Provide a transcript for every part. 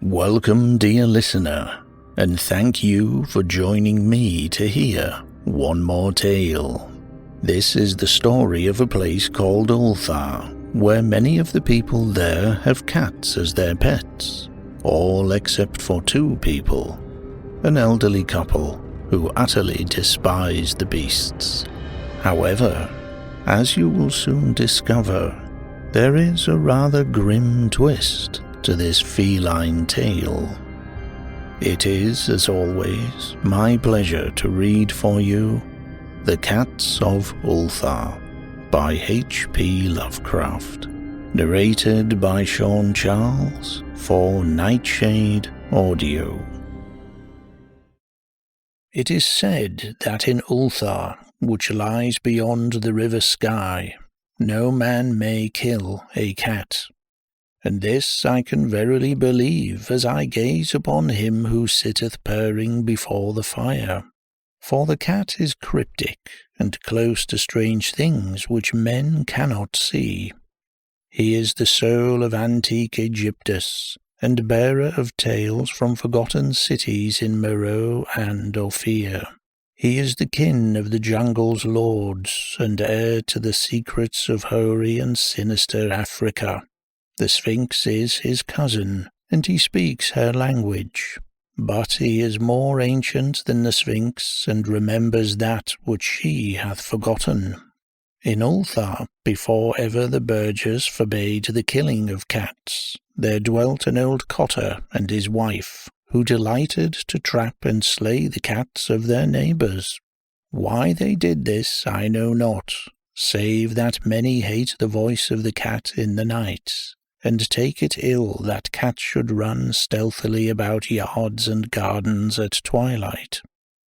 Welcome, dear listener, and thank you for joining me to hear one more tale. This is the story of a place called Ulthar, where many of the people there have cats as their pets, all except for two people, an elderly couple who utterly despise the beasts. However, as you will soon discover, there is a rather grim twist to this feline tale. It is, as always, my pleasure to read for you The Cats of Ulthar by H.P. Lovecraft, narrated by Sean Charles for Nightshade Audio. It is said that in Ulthar, which lies beyond the river Skye, no man may kill a cat. And this I can verily believe as I gaze upon him who sitteth purring before the fire. For the cat is cryptic, and close to strange things which men cannot see. He is the soul of antique Aegyptus, and bearer of tales from forgotten cities in Meroe and Ophir. He is the kin of the jungle's lords, and heir to the secrets of hoary and sinister Africa. The Sphinx is his cousin, and he speaks her language. But he is more ancient than the Sphinx, and remembers that which she hath forgotten. In Ulthar, before ever the burghers forbade the killing of cats, there dwelt an old cotter and his wife, who delighted to trap and slay the cats of their neighbours. Why they did this I know not, save that many hate the voice of the cat in the night, and take it ill that cats should run stealthily about yards and gardens at twilight.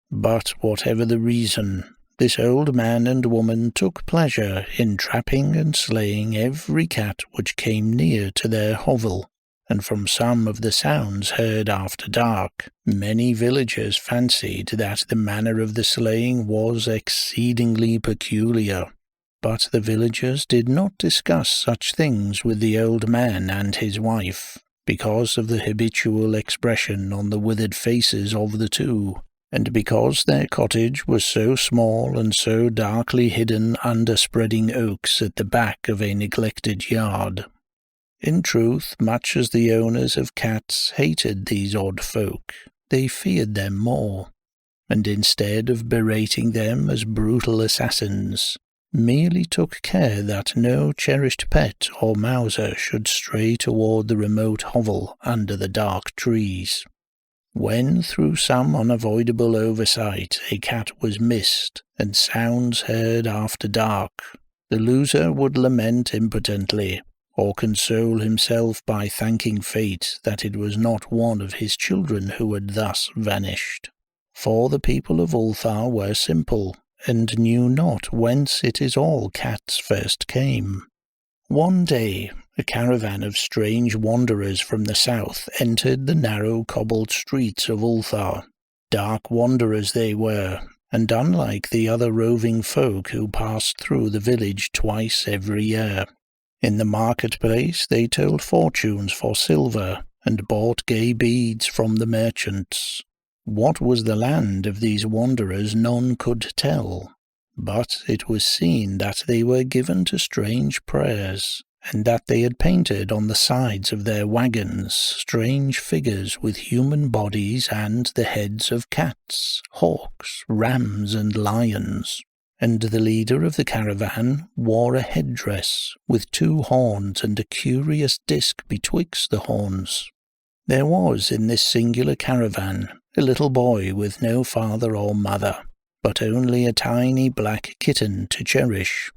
But whatever the reason, this old man and woman took pleasure in trapping and slaying every cat which came near to their hovel, and from some of the sounds heard after dark, many villagers fancied that the manner of the slaying was exceedingly peculiar. But the villagers did not discuss such things with the old man and his wife, because of the habitual expression on the withered faces of the two, and because their cottage was so small and so darkly hidden under spreading oaks at the back of a neglected yard. In truth, much as the owners of cats hated these odd folk, they feared them more, and instead of berating them as brutal assassins, merely took care that no cherished pet or mouser should stray toward the remote hovel under the dark trees. When, through some unavoidable oversight, a cat was missed and sounds heard after dark, the loser would lament impotently, or console himself by thanking fate that it was not one of his children who had thus vanished. For the people of Ulthar were simple, and knew not whence it is all cats first came. One day a caravan of strange wanderers from the south entered the narrow cobbled streets of Ulthar. Dark wanderers they were, and unlike the other roving folk who passed through the village twice every year. In the marketplace they told fortunes for silver, and bought gay beads from the merchants. What was the land of these wanderers none could tell, but it was seen that they were given to strange prayers, and that they had painted on the sides of their wagons strange figures with human bodies and the heads of cats, hawks, rams, and lions. And the leader of the caravan wore a headdress with two horns and a curious disc betwixt the horns. There was in this singular caravan a little boy with no father or mother, but only a tiny black kitten to cherish.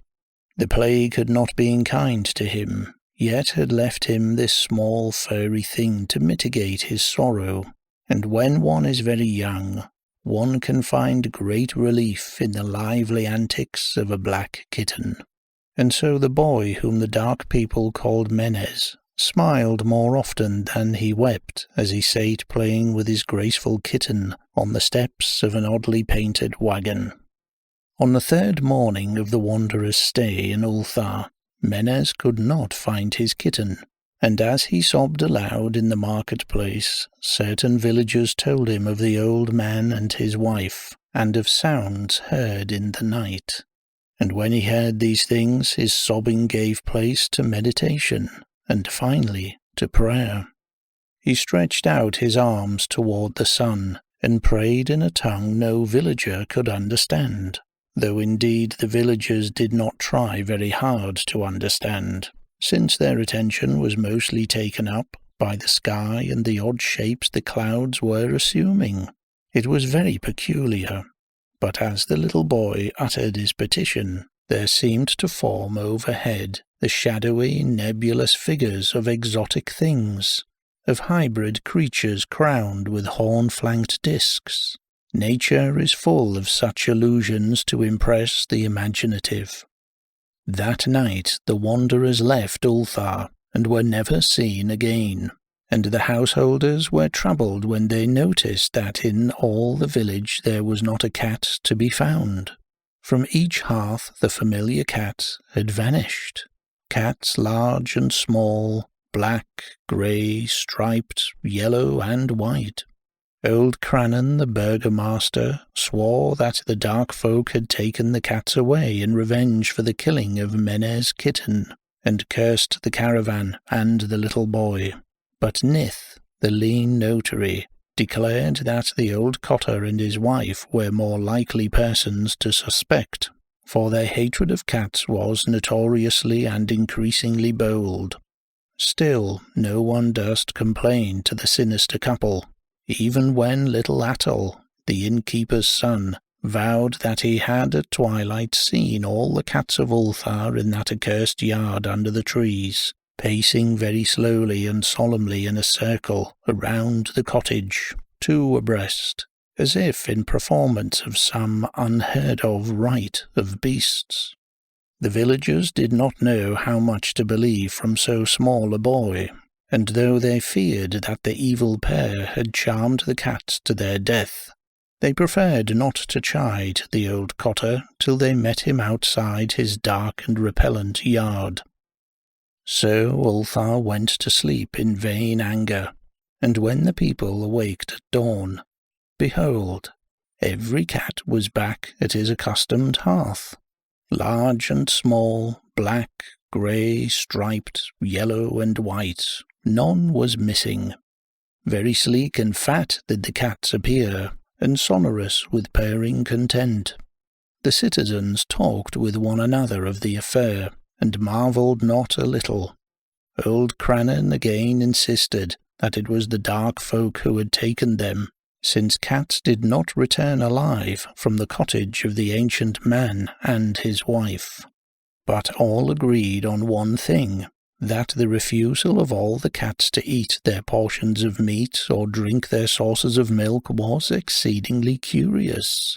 The plague had not been kind to him, yet had left him this small furry thing to mitigate his sorrow, and when one is very young, one can find great relief in the lively antics of a black kitten. And so the boy, whom the dark people called Menez, smiled more often than he wept as he sate playing with his graceful kitten on the steps of an oddly painted wagon. On the third morning of the wanderer's stay in Ulthar, Menez could not find his kitten, and as he sobbed aloud in the marketplace, certain villagers told him of the old man and his wife, and of sounds heard in the night. And when he heard these things, his sobbing gave place to meditation, and finally to prayer. He stretched out his arms toward the sun, and prayed in a tongue no villager could understand, though indeed the villagers did not try very hard to understand, since their attention was mostly taken up by the sky and the odd shapes the clouds were assuming. It was very peculiar, but as the little boy uttered his petition, there seemed to form overhead the shadowy, nebulous figures of exotic things, of hybrid creatures crowned with horn-flanked discs. Nature is full of such illusions to impress the imaginative. That night the wanderers left Ulthar and were never seen again, and the householders were troubled when they noticed that in all the village there was not a cat to be found. From each hearth the familiar cat had vanished. Cats large and small, black, grey, striped, yellow and white. Old Crannan, the burgomaster, swore that the dark folk had taken the cats away in revenge for the killing of Menez's kitten, and cursed the caravan and the little boy. But Nith, the lean notary, declared that the old cotter and his wife were more likely persons to suspect, for their hatred of cats was notoriously and increasingly bold. Still, no one durst complain to the sinister couple, even when little Atul, the innkeeper's son, vowed that he had at twilight seen all the cats of Ulthar in that accursed yard under the trees, pacing very slowly and solemnly in a circle around the cottage, two abreast, as if in performance of some unheard-of rite of beasts. The villagers did not know how much to believe from so small a boy, and though they feared that the evil pair had charmed the cats to their death, they preferred not to chide the old cotter till they met him outside his dark and repellent yard. So Ulthar went to sleep in vain anger, and when the people awaked at dawn, behold, every cat was back at his accustomed hearth. Large and small, black, grey, striped, yellow and white, none was missing. Very sleek and fat did the cats appear, and sonorous with purring content. The citizens talked with one another of the affair, and marvelled not a little. Old Crannan again insisted that it was the dark folk who had taken them, since cats did not return alive from the cottage of the ancient man and his wife. But all agreed on one thing, that the refusal of all the cats to eat their portions of meat or drink their saucers of milk was exceedingly curious.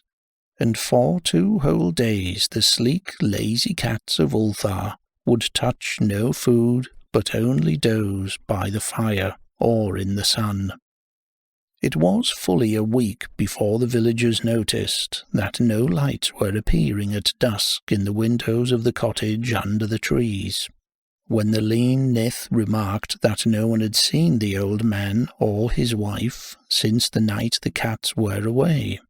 And for 2 whole days the sleek, lazy cats of Ulthar would touch no food, but only doze by the fire or in the sun. It was fully a week before the villagers noticed that no lights were appearing at dusk in the windows of the cottage under the trees, when the lean Nith remarked that no one had seen the old man or his wife since the night the cats were away.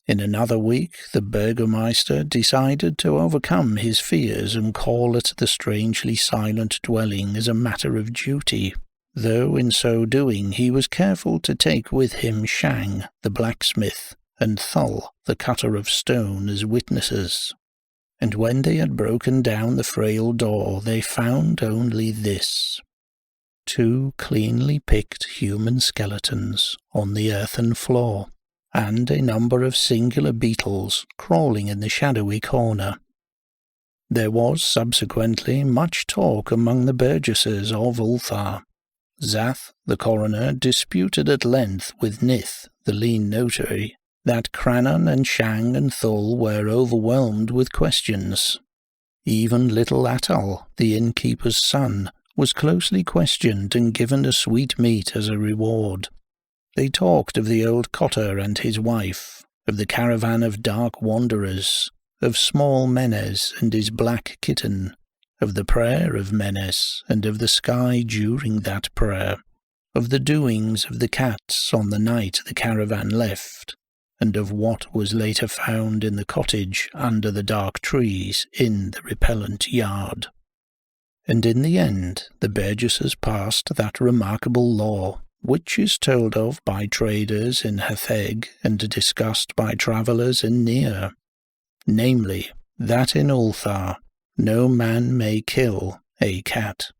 In another week the burgomaster decided to overcome his fears and call at the strangely silent dwelling as a matter of duty, though in so doing he was careful to take with him Shang, the blacksmith, and Thul, the cutter of stone, as witnesses. And when they had broken down the frail door, they found only this: 2 cleanly picked human skeletons on the earthen floor, and a number of singular beetles crawling in the shadowy corner. There was subsequently much talk among the burgesses of Ulthar. Zath, the coroner, disputed at length with Nith, the lean notary, that Crannan and Shang and Thul were overwhelmed with questions. Even little Atal, the innkeeper's son, was closely questioned and given a sweetmeat as a reward. They talked of the old cotter and his wife, of the caravan of dark wanderers, of small Menes and his black kitten, of the prayer of Menes and of the sky during that prayer, of the doings of the cats on the night the caravan left, and of what was later found in the cottage under the dark trees in the repellent yard. And in the end the burgesses passed that remarkable law, which is told of by traders in Hatheg and discussed by travellers in Near, namely, that in Ulthar no man may kill a cat.